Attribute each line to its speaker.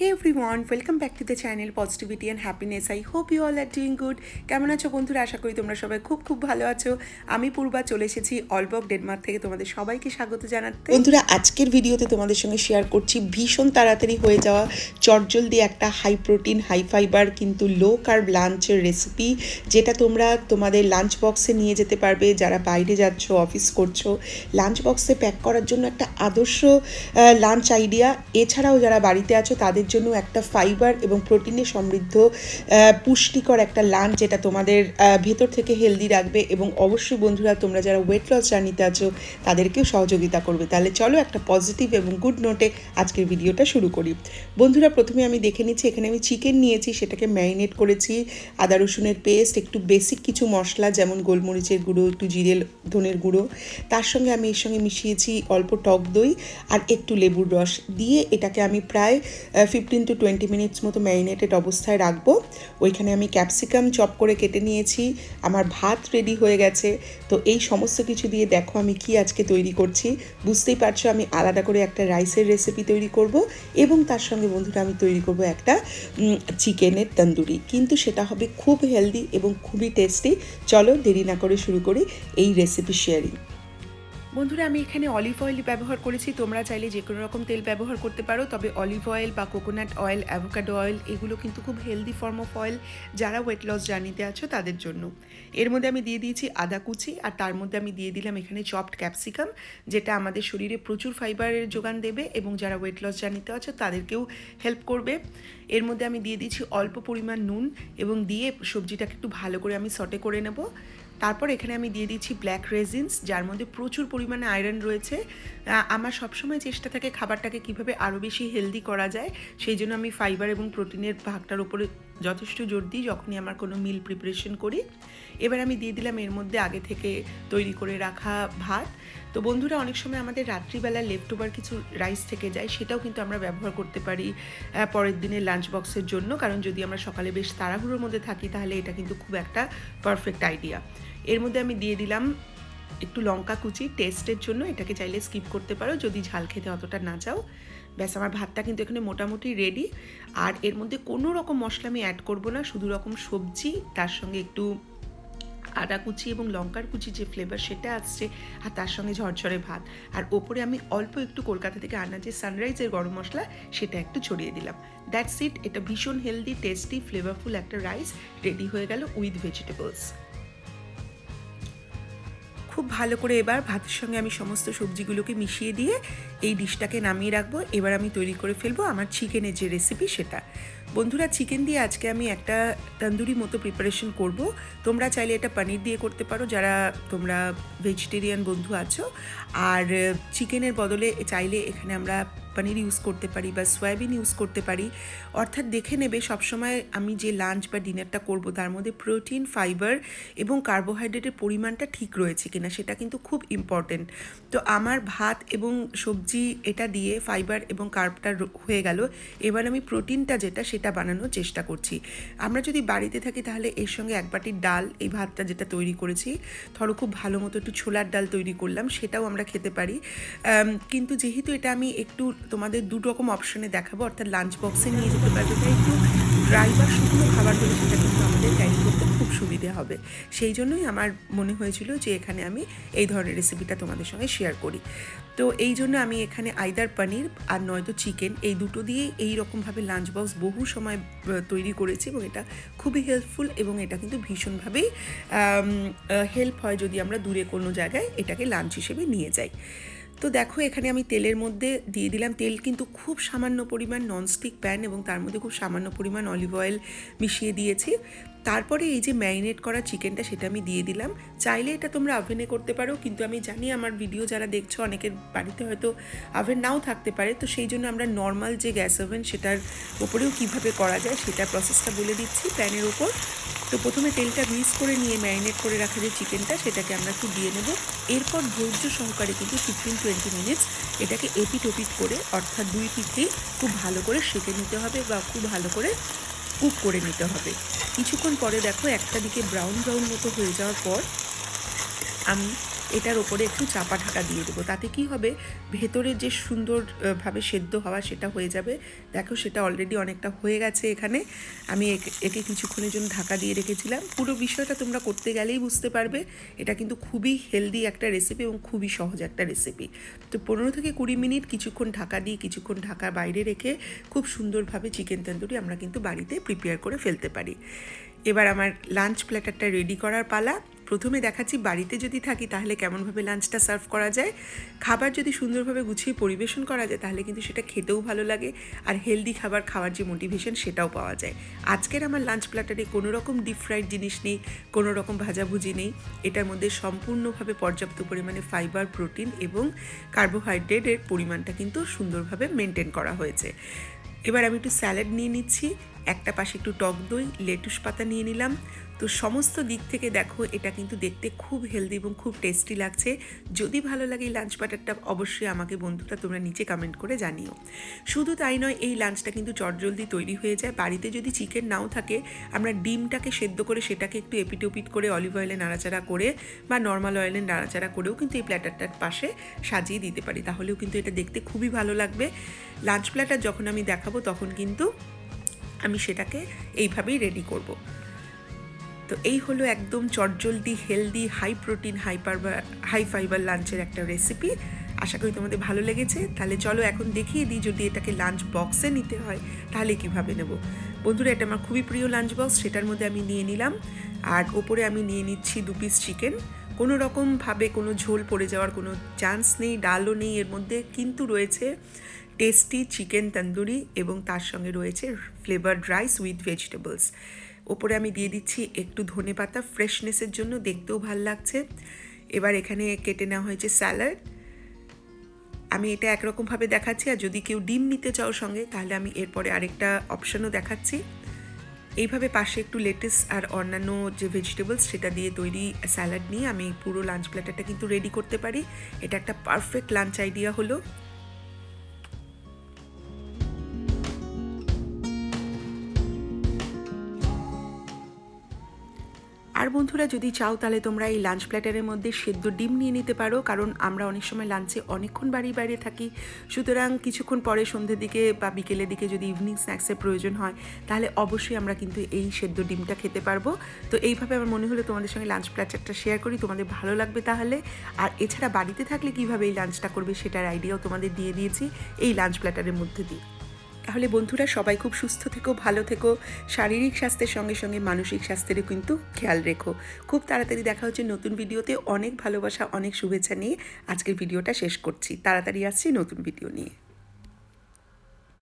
Speaker 1: Hey everyone, welcome back to the channel Positivity and Happiness. I hope you all are doing good. কেমন আছো বন্ধুরা? আশা করি তোমরা সবাই খুব ভালো আছো। আমি পূর্বা চলে এসেছি অলবক ডেনমার্ক থেকে তোমাদের সবাইকে স্বাগত জানাতে। বন্ধুরা, আজকের ভিডিওতে তোমাদের সঙ্গে শেয়ার করছি ভীষণ তাড়াতাড়ি হয়ে যাওয়া চটজলদি একটা হাই প্রোটিন হাই ফাইবার কিন্তু লো কার্ব লাঞ্চের রেসিপি, যেটা তোমরা তোমাদের লাঞ্চ বক্সে নিয়ে যেতে পারবে। যারা বাইরে যাচ্ছ, অফিস করছো, লাঞ্চ বক্সে প্যাক করার জন্য একটা আদর্শ লাঞ্চ আইডিয়া। এছাড়াও যারা বাড়িতে আছো তাদের জন্য একটা ফাইবার এবং প্রোটিনে সমৃদ্ধ পুষ্টিকর একটা লাঞ্চ, যেটা তোমাদের ভেতর থেকে হেলদি রাখবে এবং অবশ্যই বন্ধুরা তোমরা যারা ওয়েট লস জার্নিতে আছো তাদেরকেও সহযোগিতা করবে। তাহলে চলো একটা পজিটিভ এবং গুড নোটে আজকের ভিডিওটা শুরু করি। বন্ধুরা, প্রথমে আমি দেখে নিচ্ছি, এখানে আমি চিকেন নিয়েছি, সেটাকে ম্যারিনেট করেছি। আদা রসুনের পেস্ট, একটু বেসিক কিছু মশলা যেমন গোলমরিচের গুঁড়ো, একটু জিরে ধনের গুঁড়ো, তার সঙ্গে আমি এর সঙ্গে মিশিয়েছি অল্প টক দই আর একটু লেবুর রস দিয়ে এটাকে আমি প্রায় 15 to 20 মিনিটস মতো ম্যারিনেটেড অবস্থায় রাখবো। ওইখানে আমি ক্যাপসিকাম চপ করে কেটে নিয়েছি। আমার ভাত রেডি হয়ে গেছে। তো এই সমস্ত কিছু দিয়ে দেখো আমি কি আজকে তৈরি করছি। বুঝতেই পারছো আমি আলাদা করে একটা রাইসের রেসিপি তৈরি করব এবং তার সঙ্গে বন্ধুরা আমি তৈরি করব একটা চিকেনের তন্দুরি, কিন্তু সেটা হবে খুব হেলদি এবং খুবই টেস্টি। চলো দেরি না করে শুরু করি এই রেসিপি শেয়ারিং। বন্ধুরা, আমি এখানে অলিভ অয়েল ব্যবহার করেছি। তোমরা চাইলে যে কোনো রকম তেল ব্যবহার করতে পারো, তবে অলিভ অয়েল বা কোকোনাট অয়েল, অ্যাভোকাডো অয়েল এগুলো কিন্তু খুব হেলদি ফর্ম অফ অয়েল যারা ওয়েট লস জার্নিতে আছো তাদের জন্য। এর মধ্যে আমি দিয়ে দিয়েছি আদা কুচি, আর তার মধ্যে আমি দিয়ে দিলাম এখানে চপড ক্যাপসিকাম, যেটা আমাদের শরীরে প্রচুর ফাইবারের যোগান দেবে এবং যারা ওয়েট লস জার্নিতে আছো তাদেরকেও হেল্প করবে। এর মধ্যে আমি দিয়ে দিচ্ছি অল্প পরিমাণ নুন এবং দিয়ে সবজিটাকে একটু ভালো করে আমি সটে করে নেব। তারপর এখানে আমি দিয়ে দিচ্ছি ব্ল্যাক রেজিনস, যার মধ্যে প্রচুর পরিমাণে আয়রন রয়েছে। আমার সবসময় চেষ্টা থাকে খাবারটাকে কীভাবে আরও বেশি হেলদি করা যায়, সেই জন্য আমি ফাইবার এবং প্রোটিনের ভাগটার উপরে যথেষ্ট জোর দিই যখনই আমার কোনো মিল প্রিপারেশন করি। এবার আমি দিয়ে দিলাম এর মধ্যে আগে থেকে তৈরি করে রাখা ভাত। তো বন্ধুরা, অনেক সময় আমাদের রাত্রিবেলা লেফট ওভার কিছু রাইস থেকে যায়, সেটাও কিন্তু আমরা ব্যবহার করতে পারি পরের দিনের লাঞ্চ বক্সের জন্য, কারণ যদি আমরা সকালে বেশ তাড়াহুড়োর মধ্যে থাকি তাহলে এটা কিন্তু খুব একটা পারফেক্ট আইডিয়া। এর মধ্যে আমি দিয়ে দিলাম একটু লঙ্কা কুচি টেস্টের জন্য, এটাকে চাইলে স্কিপ করতে পারো যদি ঝাল খেতে অতটা না চাও। ব্যাস, আমার ভাতটা কিন্তু এখানে মোটামুটি রেডি। আর এর মধ্যে কোনো রকম মশলা আমি অ্যাড করব না, শুধু রকম সবজি, তার সঙ্গে একটু আদা কুচি এবং লঙ্কার কুচি যে ফ্লেভার সেটা আসছে, আর তার সঙ্গে ঝরঝরে ভাত, আর ওপরে আমি অল্প একটু কলকাতা থেকে আনা যে সানরাইজের গরম মশলা সেটা একটু ছড়িয়ে দিলাম। That's it. এটা ভীষণ হেলদি, টেস্টি, ফ্লেভারফুল একটা রাইস রেডি হয়ে গেল উইথ ভেজিটেবলস। খুব ভালো করে এবার ভাতের সঙ্গে আমি সমস্ত সবজিগুলোকে মিশিয়ে দিয়ে এই ডিশটাকে নামিয়ে রাখবো। এবার আমি তৈরি করে ফেলবো আমার চিকেনের যে রেসিপি সেটা। বন্ধুরা, চিকেন দিয়ে আজকে আমি একটা তন্দুরি মতো প্রিপারেশন করব। তোমরা চাইলে এটা পনির দিয়ে করতে পারো যারা তোমরা ভেজিটেরিয়ান বন্ধু আছো, আর চিকেনের বদলে চাইলে এখানে আমরা পনির ইউজ করতে পারি বা সয়াবিন ইউজ করতে পারি। অর্থাৎ দেখে নেবে সবসময় আমি যে লাঞ্চ বা ডিনারটা করব তার মধ্যে প্রোটিন, ফাইবার এবং কার্বোহাইড্রেটের পরিমাণটা ঠিক রয়েছে কিনা, সেটা কিন্তু খুব ইম্পর্টেন্ট। তো আমার ভাত এবং সবজি এটা দিয়ে ফাইবার এবং কার্বটা হয়ে গেল। এবার আমি প্রোটিনটা যেটা সেটা বানানোর চেষ্টা করছি। আমরা যদি বাড়িতে থাকি তাহলে এর সঙ্গে এক বাটির ডাল, এই ভাতটা যেটা তৈরি করেছি, ধরো খুব ভালো মতো একটু ছোলার ডাল তৈরি করলাম, সেটাও আমরা খেতে পারি। কিন্তু যেহেতু এটা আমি একটু তোমাদের দু রকম অপশনে দেখাবো, অর্থাৎ লাঞ্চ বক্সে নিয়ে যেতে পারবে, তাই একটু ড্রাই বা শুকনো খাবার হলে সেটা কিন্তু আমাদের ক্যারি করতে খুব সুবিধে হবে। সেই জন্যই আমার মনে হয়েছিল যে এখানে আমি এই ধরনের রেসিপিটা তোমাদের সঙ্গে শেয়ার করি। তো এই জন্য আমি এখানে আইদার পনির আর নয়তো চিকেন, এই দুটো দিয়েই এই রকমভাবে লাঞ্চ বক্স বহু সময় তৈরি করেছি এবং এটা খুবই হেল্পফুল এবং এটা কিন্তু ভীষণভাবেই হেল্প হয় যদি আমরা দূরে কোনো জায়গায় এটাকে লাঞ্চ হিসেবে নিয়ে যাই। তো দেখো এখানে আমি তেলের মধ্যে দিয়ে দিলাম, তেল কিন্তু খুব সামান্য পরিমাণ, ননস্টিক প্যান, এবং তার মধ্যে খুব সামান্য পরিমাণ অলিভ অয়েল মিশিয়ে দিয়েছি। তারপরে এই যে ম্যারিনেট করা চিকেনটা সেটা আমি দিয়ে দিলাম। চাইলে এটা তোমরা ওভেনে করতে পারো, কিন্তু আমি জানি আমার ভিডিও যারা দেখছো অনেকের বাড়িতে হয়তো ওভেন নাও থাকতে পারে, তো সেই জন্য আমরা নর্মাল যে গ্যাস ওভেন সেটার ওপরেও কীভাবে করা যায় সেটার প্রসেসটা বলে দিচ্ছি প্যানের ওপর। তো প্রথমে তেলটা গ্রিস করে নিয়ে ম্যারিনেট করে রাখা যে চিকেনটা সেটাকে আমরা একটু দিয়ে নেব। এরপর ধৈর্য সহকারে কিন্তু 15-20 মিনিটস এটাকে এপিট ওপিট করে, অর্থাৎ দুই পিঠেই খুব ভালো করে সেঁকে নিতে হবে বা খুব ভালো করে কুক করে নিতে হবে। কিছুক্ষণ পরে দেখো একটা দিকে ব্রাউন ব্রাউন মতো হয়ে যাওয়ার পর আমি এটার ওপরে একটু চাপা ঢাকা দিয়ে দেবো। তাতে কি হবে, ভেতরে যে সুন্দরভাবে সেদ্ধ হওয়া সেটা হয়ে যাবে। দেখো সেটা অলরেডি অনেকটা হয়ে গেছে। এখানে আমি একে কিছুক্ষণের জন্য ঢাকা দিয়ে রেখেছিলাম। পুরো বিষয়টা তোমরা করতে গেলেই বুঝতে পারবে। এটা কিন্তু খুবই হেলদি একটা রেসিপি এবং খুবই সহজ একটা রেসিপি। তো 15 থেকে 20 মিনিট কিছুক্ষণ ঢাকা দিয়ে কিছুক্ষণ ঢাকার বাইরে রেখে খুব সুন্দরভাবে চিকেন তন্দুরি আমরা কিন্তু বাড়িতে প্রিপেয়ার করে ফেলতে পারি। এবার আমার লাঞ্চ প্ল্যাটারটা রেডি করার পালা। প্রথমে দেখাচ্ছি বাড়িতে যদি থাকি তাহলে কেমনভাবে লাঞ্চটা সার্ভ করা যায়। খাবার যদি সুন্দরভাবে গুছিয়ে পরিবেশন করা যায় তাহলে কিন্তু সেটা খেতেও ভালো লাগে, আর হেলদি খাবার খাওয়ার যে মোটিভেশন সেটাও পাওয়া যায়। আজকের আমার লাঞ্চ প্ল্যাটারে কোনো রকম ডিপ ফ্রাইড জিনিস নেই, কোনো রকম ভাজাভুজি নেই। এটার মধ্যে সম্পূর্ণভাবে পর্যাপ্ত পরিমাণে ফাইবার, প্রোটিন এবং কার্বোহাইড্রেটের পরিমাণটা কিন্তু সুন্দরভাবে মেনটেন করা হয়েছে। এবার আমি একটু স্যালাড নিয়ে নিচ্ছি, একটা পাশে একটু টক দই, লেটুস পাতা নিয়ে নিলাম। তো সমস্ত দিক থেকে দেখো এটা কিন্তু দেখতে খুব হেলদি এবং খুব টেস্টি লাগছে। যদি ভালো লাগে এই লাঞ্চ প্ল্যাটারটা অবশ্যই আমাকে বন্ধুরা তোমরা নিচে কমেন্ট করে জানিও। শুধু তাই নয়, এই লাঞ্চটা কিন্তু চটজলদি তৈরি হয়ে যায়। বাড়িতে যদি চিকেন নাও থাকে, আমরা ডিমটাকে সেদ্ধ করে সেটাকে একটু এপিট ওপিট করে অলিভ অয়েলে নাড়াচাড়া করে বা নর্মাল অয়েলে নাড়াচাড়া করেও কিন্তু এই প্ল্যাটারটার পাশে সাজিয়ে দিতে পারি, তাহলেও কিন্তু এটা দেখতে খুবই ভালো লাগবে। লাঞ্চ প্ল্যাটার যখন আমি দেখাবো তখন কিন্তু আমি সেটাকে এইভাবেই রেডি করব। তো এই হলো একদম চটজলদি healthy high protein high fibre লাঞ্চের একটা রেসিপি। আশা করি তোমাদের ভালো লেগেছে। তাহলে চলো এখন দেখিয়ে দিই যদি এটাকে লাঞ্চ বক্সে নিতে হয় তাহলে কিভাবে নেব। বন্ধুরা, এটা আমার খুবই প্রিয় লাঞ্চ বক্স, সেটার মধ্যে আমি নিয়ে নিলাম। আর ওপরে আমি নিয়ে নিচ্ছি 2 পিস চিকেন। কোনো রকমভাবে কোনো ঝোল পড়ে যাওয়ার কোনো চান্স নেই, ডালও নেই এর মধ্যে, কিন্তু রয়েছে টেস্টি চিকেন তন্দুরি এবং তার সঙ্গে রয়েছে ফ্লেভারড রাইস উইথ ভেজিটেবলস। ওপরে আমি দিয়ে দিচ্ছি একটু ধনেপাতা ফ্রেশনেসের জন্য, দেখতেও ভাল লাগছে। এবার এখানে কেটে নেওয়া হয়েছে স্যালাড। আমি এটা একরকমভাবে দেখাচ্ছি, আর যদি কেউ ডিম নিতে চাও সঙ্গে তাহলে আমি এরপরে আরেকটা অপশানও দেখাচ্ছি। এইভাবে পাশে একটু লেটুস আর অন্যান্য যে ভেজিটেবলস সেটা দিয়ে তৈরি স্যালাড নিয়ে আমি পুরো লাঞ্চ প্ল্যাটারটা কিন্তু রেডি করতে পারি। এটা একটা পারফেক্ট লাঞ্চ আইডিয়া হলো। আর বন্ধুরা, যদি চাও তাহলে তোমরা এই লাঞ্চ প্ল্যাটারের মধ্যে সেদ্ধ ডিম নিয়ে নিতে পারো, কারণ আমরা অনেক সময় লাঞ্চে অনেকক্ষণ বাড়ির বাইরে থাকি। সুতরাং কিছুক্ষণ পরে সন্ধ্যের দিকে বা বিকেলের দিকে যদি ইভিনিং স্ন্যাক্সের প্রয়োজন হয় তাহলে অবশ্যই আমরা কিন্তু এই সেদ্ধ ডিমটা খেতে পারবো। তো এইভাবে আমার মনে হলো তোমাদের সঙ্গে লাঞ্চ প্ল্যাটারটা শেয়ার করি, তোমাদের ভালো লাগবে তাহলে। আর এছাড়া বাড়িতে থাকলে কীভাবে এই লাঞ্চটা করবে সেটার আইডিয়াও তোমাদের দিয়ে দিয়েছি এই লাঞ্চ প্ল্যাটারের মধ্যে দিয়ে। তাহলে বন্ধুরা, সবাই খুব সুস্থ থেকো, ভালো থেকো। শারীরিক স্বাস্থ্যের সঙ্গে সঙ্গে মানসিক স্বাস্থ্যেরও কিন্তু খেয়াল রেখো। খুব তাড়াতাড়ি দেখা হচ্ছে নতুন ভিডিওতে। অনেক ভালোবাসা, অনেক শুভেচ্ছা নিয়ে আজকের ভিডিওটা শেষ করছি। তাড়াতাড়ি আসছি নতুন ভিডিও নিয়ে।